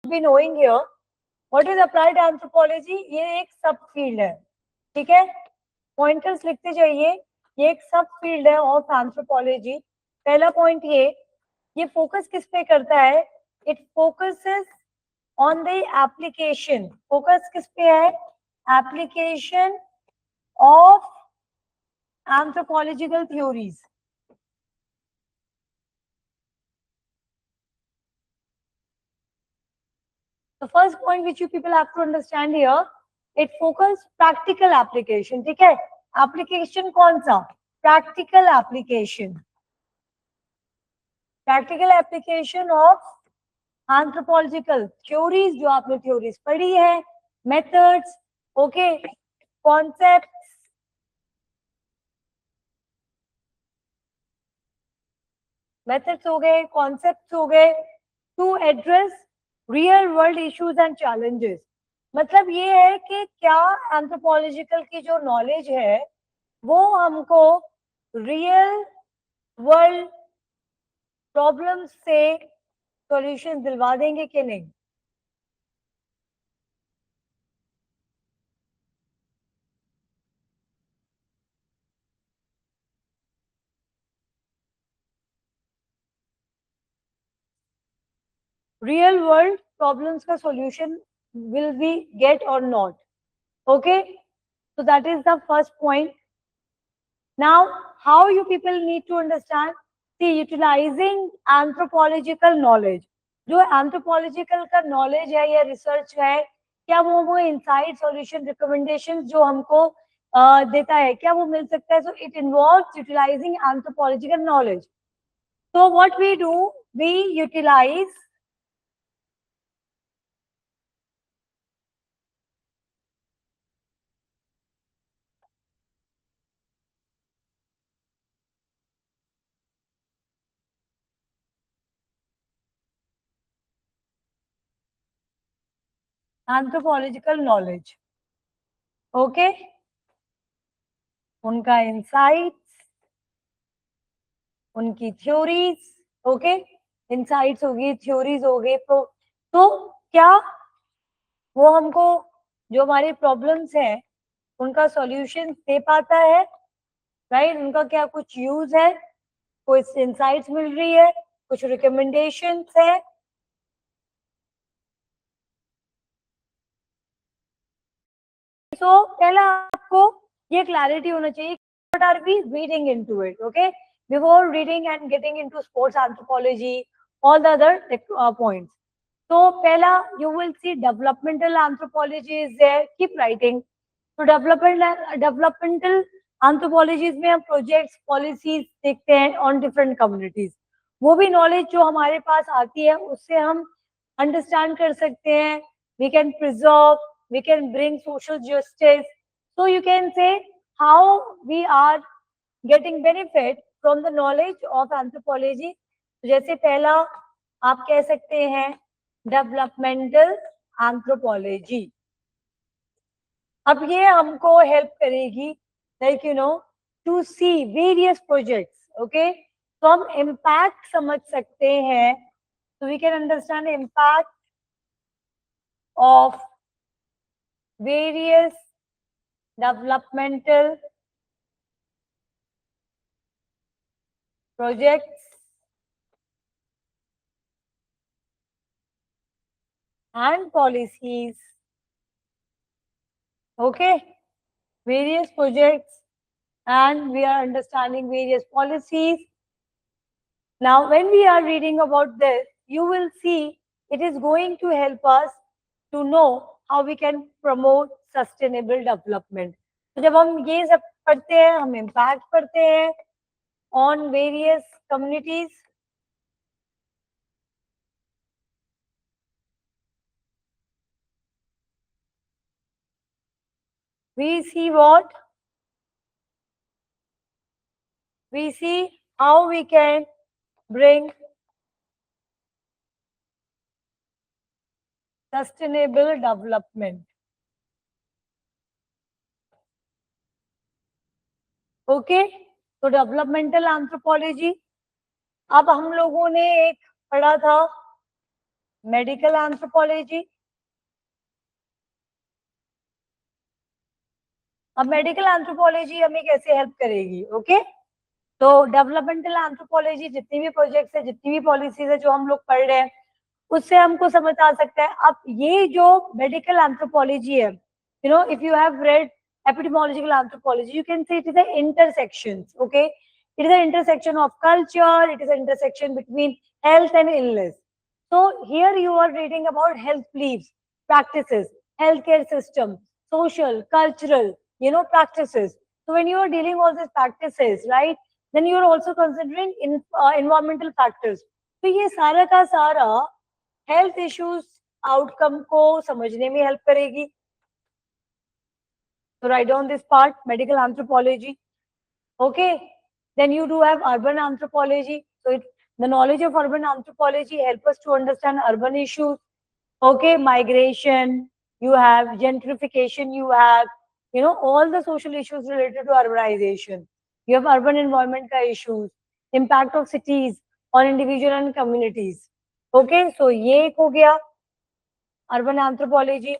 Be knowing here, what is applied anthropology? ये एक सब फील्ड है, ठीक है, पॉइंटर्स लिखते जाइए, ये एक सब फील्ड है ऑफ एंथ्रोपोलॉजी। पहला पॉइंट ये फोकस किस पे करता है? It focuses on the application. Focus किस पे है? Application of anthropological theories. The first point which you people have to understand here, it focus practical application, ठीक है, application कौन सा? Practical application, practical application of anthropological theories, जो आपने theories पढ़ी है, methods, okay, concepts, methods हो गए, concepts हो गए, to address real world issues and challenges. मतलब ये है कि क्या एंथ्रोपोलॉजिकल की जो नॉलेज है वो हमको रियल वर्ल्ड प्रॉब्लम्स से सॉल्यूशन दिलवा देंगे कि नहीं। रियल वर्ल्ड प्रॉब्लम्स का solution will we get or not? Okay, so that is the first point. Now how you people need to understand, see, utilizing anthropological knowledge, जो anthropological का knowledge है या रिसर्च है, क्या वो इनसाइट सॉल्यूशन रिकमेंडेशन जो हमको देता है, क्या वो मिल सकता है? So it involves utilising anthropological knowledge. So what we do, we utilise anthropological knowledge, okay, उनका इंसाइट्स, उनकी थ्योरीज, ओके, इंसाइट्स होगी, थ्योरीज हो गए, तो क्या वो हमको जो हमारी प्रॉब्लम्स हैं उनका सॉल्यूशन दे पाता है, राइट? उनका क्या कुछ यूज है, कुछ इंसाइट्स मिल रही है, कुछ रिकमेंडेशंस है। तो पहला आपको ये क्लैरिटी होना चाहिए, what are we reading into it, okay, before reading and getting into sports anthropology, all the other points. तो पहला you will see developmental anthropology is there, keep writing. तो developmental anthropologies में हम प्रोजेक्ट्स पॉलिसीज देखते हैं on different communities, वो भी knowledge जो हमारे पास आती है उससे हम अंडरस्टैंड कर सकते हैं, we can preserve, we can bring social justice, so you can say how we are getting benefit from the knowledge of anthropology. जैसे पहला आप कह सकते हैं डेवलपमेंटल एंथ्रोपोलॉजी। अब ये हमको हेल्प करेगी like you know to see various projects, okay, तो हम इम्पैक्ट समझ सकते हैं, तो we can understand impact of various developmental projects and policies, okay, various projects and we are understanding various policies. Now when we are reading about this, you will see it is going to help us to know how we can promote sustainable development. तो जब हम ये सब पढ़ते हैं, हम impact पढ़ते हैं on various communities, we see what? We see how we can bring sustainable development. Okay, तो डेवलपमेंटल एंथ्रोपोलॉजी। अब हम लोगों ने एक पढ़ा था मेडिकल एंथ्रोपोलॉजी। अब मेडिकल एंथ्रोपोलॉजी हमें कैसे हेल्प करेगी? ओके, तो डेवलपमेंटल एंथ्रोपोलॉजी जितनी भी प्रोजेक्ट्स है, जितनी भी पॉलिसीज है जो हम लोग पढ़ रहे हैं, उससे हमको समझ आ सकता है। अब ये जो मेडिकल एंथ्रोपोलॉजी है, you know, if you have read epidemiological anthropology, you can say it is an intersection. Okay, it is an intersection of culture, it is an intersection between health and illness. So here you are reading about health beliefs, practices, healthcare system, social, cultural, practices. So when you are dealing all these practices, right, then you are also considering environmental factors. तो ये सारा का सारा health issues outcome को समझने में help करेगी. So write down this part, medical anthropology. Okay. Then you do have urban anthropology. So the knowledge of urban anthropology help us to understand urban issues. Okay, migration, you have gentrification, you have, all the social issues related to urbanization. You have urban environmental issues, impact of cities on individual and communities. Okay, so ये एक हो गया urban anthropology.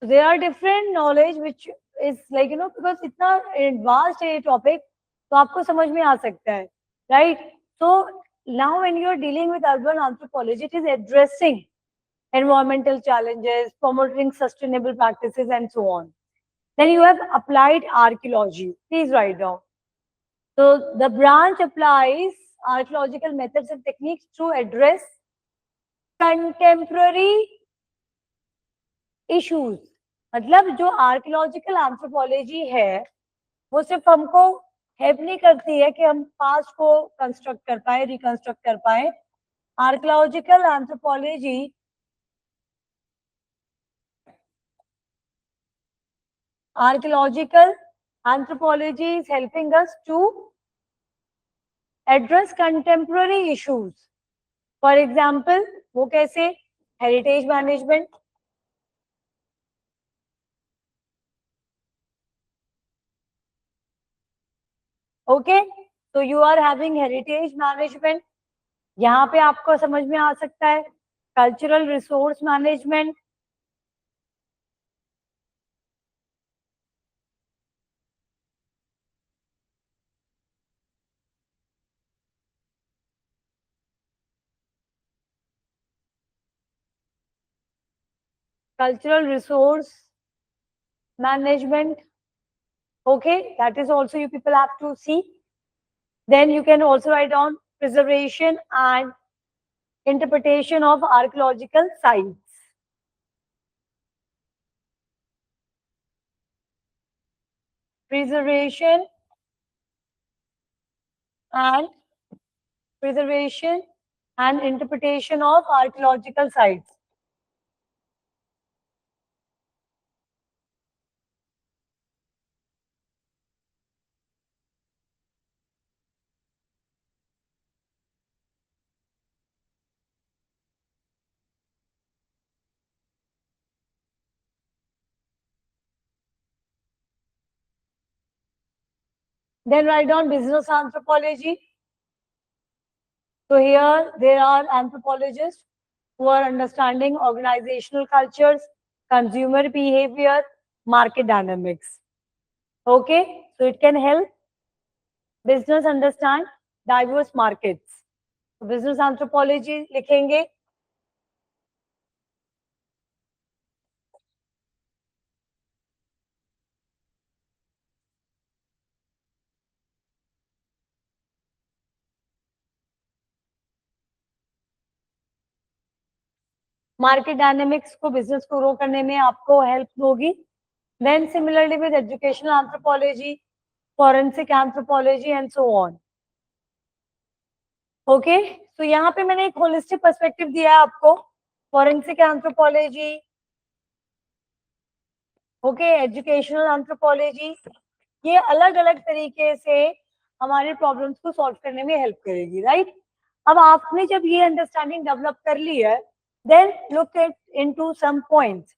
There are different knowledge which is like, because इतना vast है ये topic, तो आपको समझ में आ सकता है, right? So now when you are dealing with urban anthropology, it is addressing environmental challenges, promoting sustainable practices, and so on. Then you have applied archaeology. Please write down. So the branch applies archaeological methods and techniques to address contemporary issues. मतलब जो archaeological anthropology है वो सिर्फ हमको help नहीं करती है कि हम पास्ट को कंस्ट्रक्ट कर पाए, रिकंस्ट्रक्ट कर पाए. Archaeological anthropology is helping us to address contemporary issues. For example, वो कैसे? Heritage management. Okay, so you are having heritage management. यहाँ पे आपको समझ में आ सकता है cultural resource management. Cultural resource management. Okay, that is also you people have to see. Then you can also write down preservation and interpretation of archaeological sites. Preservation and interpretation of archaeological sites. Then write down business anthropology. So here there are anthropologists who are understanding organizational cultures, consumer behavior, market dynamics. Okay, so it can help business understand diverse markets. So business anthropology लिखेंगे. Market dynamics को business को grow करने में आपको help होगी. Then similarly with educational anthropology, forensic anthropology and so on. Okay, तो यहाँ पे मैंने एक होलिस्टिक पर्सपेक्टिव दिया है आपको. Forensic anthropology, okay, educational anthropology, ये अलग अलग तरीके से हमारे प्रॉब्लम्स को सॉल्व करने में हेल्प करेगी, राइट? अब आपने जब ये अंडरस्टैंडिंग डेवलप कर ली है, then look at into some points.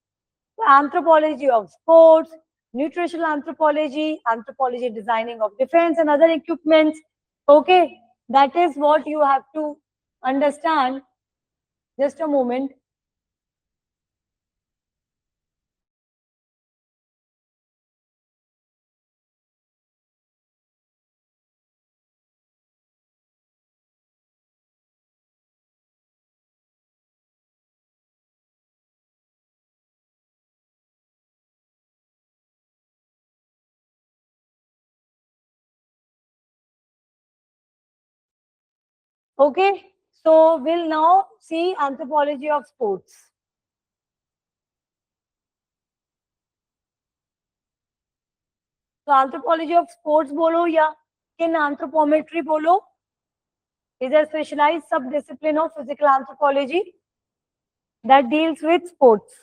Anthropology of sports, nutritional anthropology, anthropology designing of defense and other equipments. Okay, that is what you have to understand. Just a moment. Okay, so we'll now see anthropology of sports. So anthropology of sports bolo ya in anthropometry bolo is a specialized subdiscipline of physical anthropology that deals with sports.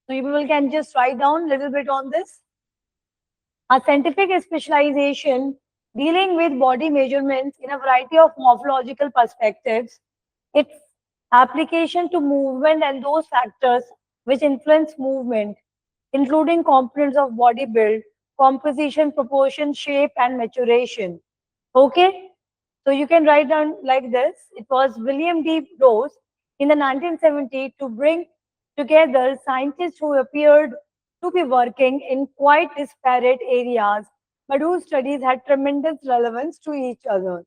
So you people can just write down a little bit on this. A scientific specialization dealing with body measurements in a variety of morphological perspectives, its application to movement and those factors which influence movement, including components of body build, composition, proportion, shape, and maturation. Okay? So you can write down like this. It was William D. Rose in the 1970s to bring together scientists who appeared to be working in quite disparate areas, but whose studies had tremendous relevance to each other.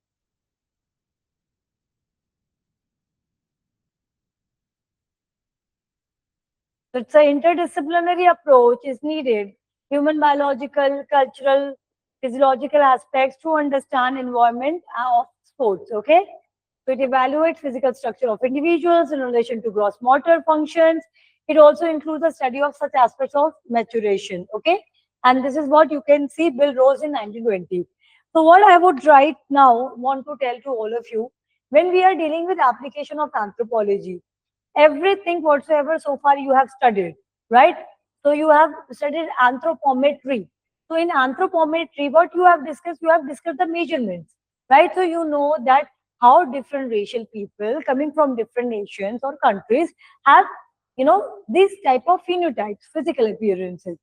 So it's an interdisciplinary approach is needed, human biological, cultural, physiological aspects to understand environment of sports, okay? So it evaluates physical structure of individuals in relation to gross motor functions. It also includes a study of such aspects of maturation, okay? And this is what you can see Bill Rose in 1920. So what I would right now want to tell to all of you, when we are dealing with application of anthropology, everything whatsoever so far you have studied, right? So you have studied anthropometry. So in anthropometry, what you have discussed the measurements, right? So you know that how different racial people coming from different nations or countries have, these type of phenotypes, physical appearances.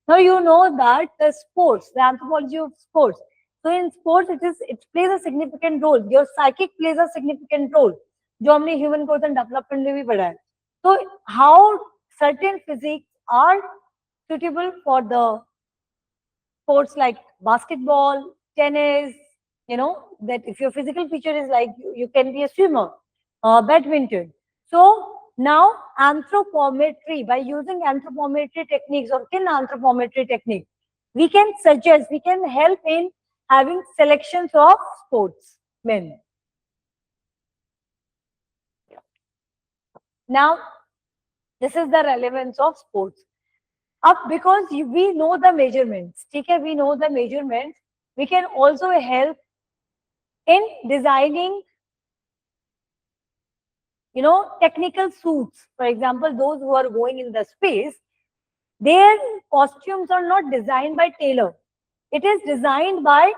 Now you know that the sports, the anthropology of sports. So in sports, it plays a significant role. Your psychic plays a significant role. जो हमने human growth and development में भी पढ़ा है तो how certain physiques are suitable for the sports like basketball, tennis, that if your physical feature is like you can be a swimmer, badminton. So now anthropometry, by using anthropometry techniques or kin anthropometry technique, we can suggest, we can help in having selections of sportsmen. Now, this is the relevance of sports. Up because we know the measurements, okay? We know the measurements. We can also help in designing, technical suits. For example, those who are going in the space, their costumes are not designed by tailor. It is designed by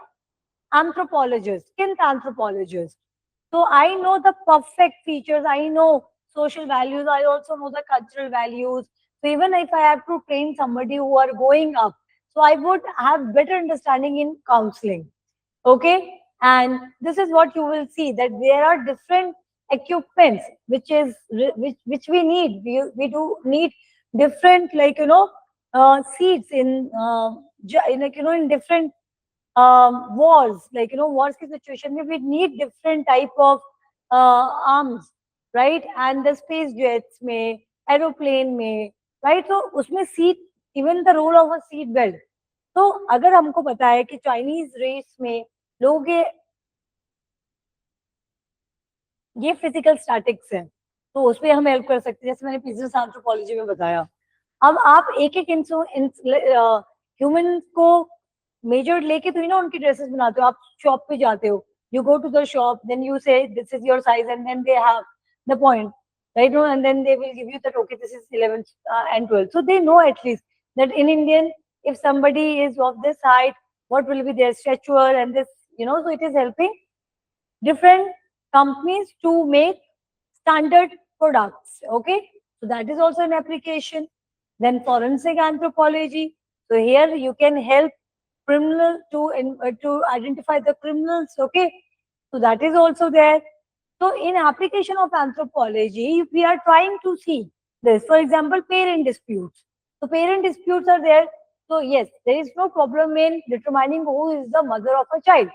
anthropologists, skin anthropologists. So I know the perfect features. I know social values. I also know the cultural values. So even if I have to train somebody who are going up, so I would have better understanding in counseling. Okay. And this is what you will see, that there are different equipments which we need. We do need different, seats in in different wars, wars ki situation mein we need different type of arms, right? And the space jets mein, aeroplane mein, right? So उसमें seat, even the role of a seat belt. तो अगर हमको पता है कि Chinese race में लोगों के ये फिजिकल स्टैटिक्स हैं, तो उस पर हम हेल्प कर सकते हैं, जैसे मैंने बिजनेस एंथ्रोपोलॉजी में बताया. अब आप एक एक ह्यूमन को मेजर लेके तो ही ना उनकी ड्रेसेस बनाते हो. आप शॉप पे जाते हो, You go to the shop, then you say this is your size, and then they have the point, right? No, and then they will give you that, okay, this is 11th and 12th. So they know at least that in Indian, if somebody is of this height, what will be their stature and this, so it is helping different companies to make standard products. Okay, so that is also an application. Then forensic anthropology. So here you can help criminal to identify the criminals. Okay, so that is also there. So in application of anthropology, we are trying to see this. For example, parent disputes. So parent disputes are there. So yes, there is no problem in determining who is the mother of a child.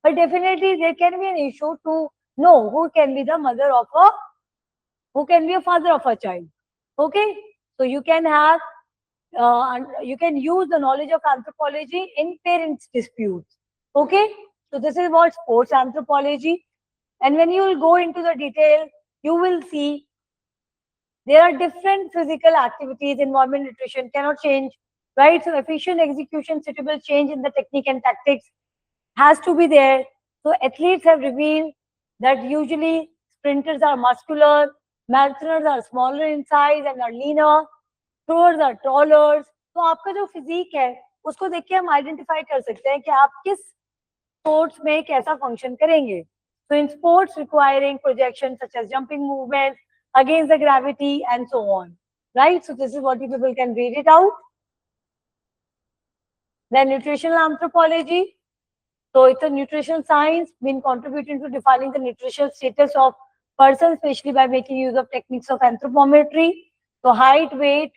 But definitely there can be an issue to know who can be the mother of a, who can be a father of a child. Okay, so you can have, you can use the knowledge of anthropology in parents disputes. Okay, so this is what sports anthropology. And when you will go into the detail, you will see there are different physical activities, environment, nutrition cannot change, right? So efficient execution, suitable change in the technique and tactics has to be there. So athletes have revealed that usually sprinters are muscular, marathoners are smaller in size and are leaner, throwers are taller. तो आपका जो physique है उसको देख के हम identify कर सकते हैं कि आप किस स्पोर्ट्स में कैसा फंक्शन करेंगे. So in sports requiring projection such as jumping movements against the gravity and so on, right? So this is what you people can read it out. Then nutritional anthropology. So it's a nutrition science been contributing to defining the nutritional status of person, especially by making use of techniques of anthropometry. So height, weight,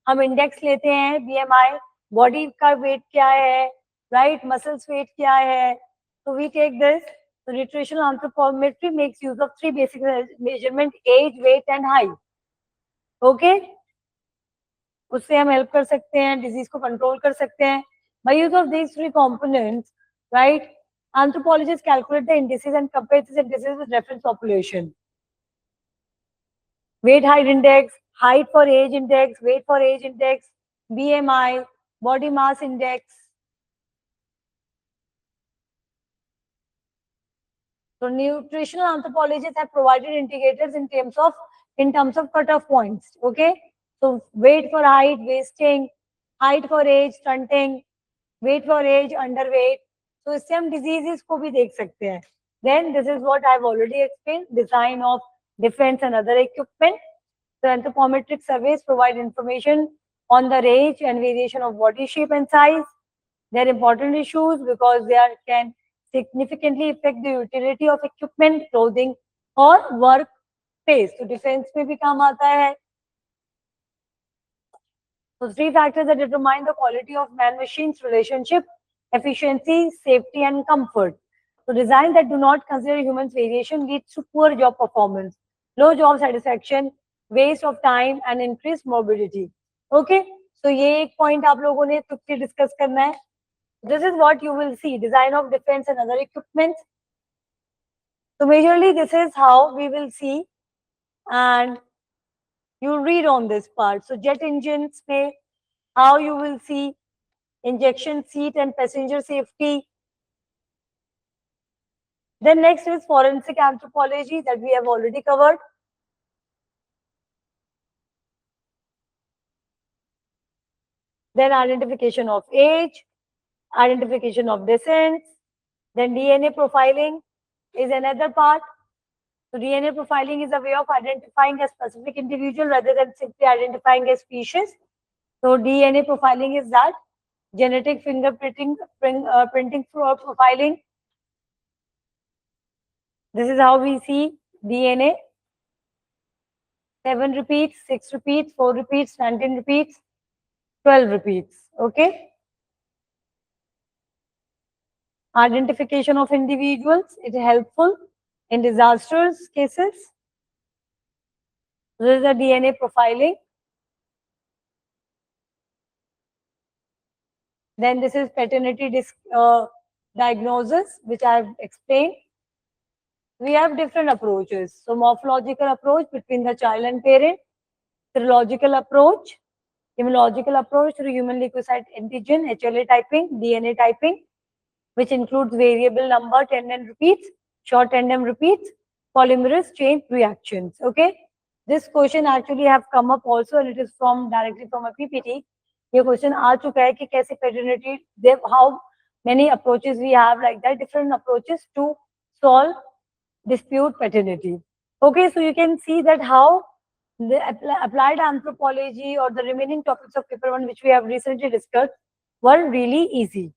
हम index लेते हैं, BMI, body का weight क्या है, right? Muscles weight क्या है. So we take this. So nutritional anthropometry makes use of three basic measurement: age, weight, and height. Okay? उससे हम help कर सकते हैं, disease को control कर सकते हैं. By use of these three components, right? Anthropologists calculate the indices and compare these indices with reference population. Weight height index, height for age index, weight for age index, BMI, body mass index. So nutritional anthropologists have provided indicators in terms of cutoff points. Okay, so weight for height, wasting, height for age, stunting, weight for age, underweight. So इससे हम diseases को भी देख सकते हैं. Then this is what I've already explained: design of defense and other equipment. So anthropometric surveys provide information on the range and variation of body shape and size. They are important issues because they can significantly affect the utility of equipment, clothing, or work space. So defense में भी काम आता है. So three factors that determine the quality of man-machines relationship: efficiency, safety, and comfort. So design that do not consider humans' variation leads to poor job performance, low job satisfaction, waste of time, and increased morbidity. Okay, so ये एक point आप लोगों ने तुझसे discuss करना है. This is what you will see: design of defense and other equipment. So majorly this is how we will see, and you read on this part. So jet engines में how you will see injection seat and passenger safety. Then next is forensic anthropology that we have already covered. Then identification of age, identification of descent. Then DNA profiling is another part. So DNA profiling is a way of identifying a specific individual rather than simply identifying a species. So DNA profiling is that genetic fingerprinting, printing profiling. This is how we see DNA. 7 repeats, 6 repeats, 4 repeats, 19 repeats, 12 repeats. Okay. Identification of individuals, it is helpful in disasters cases. This is the DNA profiling. Then this is paternity diagnosis, which I have explained. We have different approaches. So morphological approach between the child and parent, serological approach, immunological approach through human leukocyte antigen, HLA typing, DNA typing, which includes variable number, 10 and repeats. short tandem repeats, polymerase chain reactions. Okay, this question actually have come up also, and it is from directly from a PPT. ये question आ चुका है कि कैसे paternity, how many approaches we have, like that, different approaches to solve dispute paternity. Okay, so you can see that how the applied anthropology or the remaining topics of paper 1 which we have recently discussed were really easy.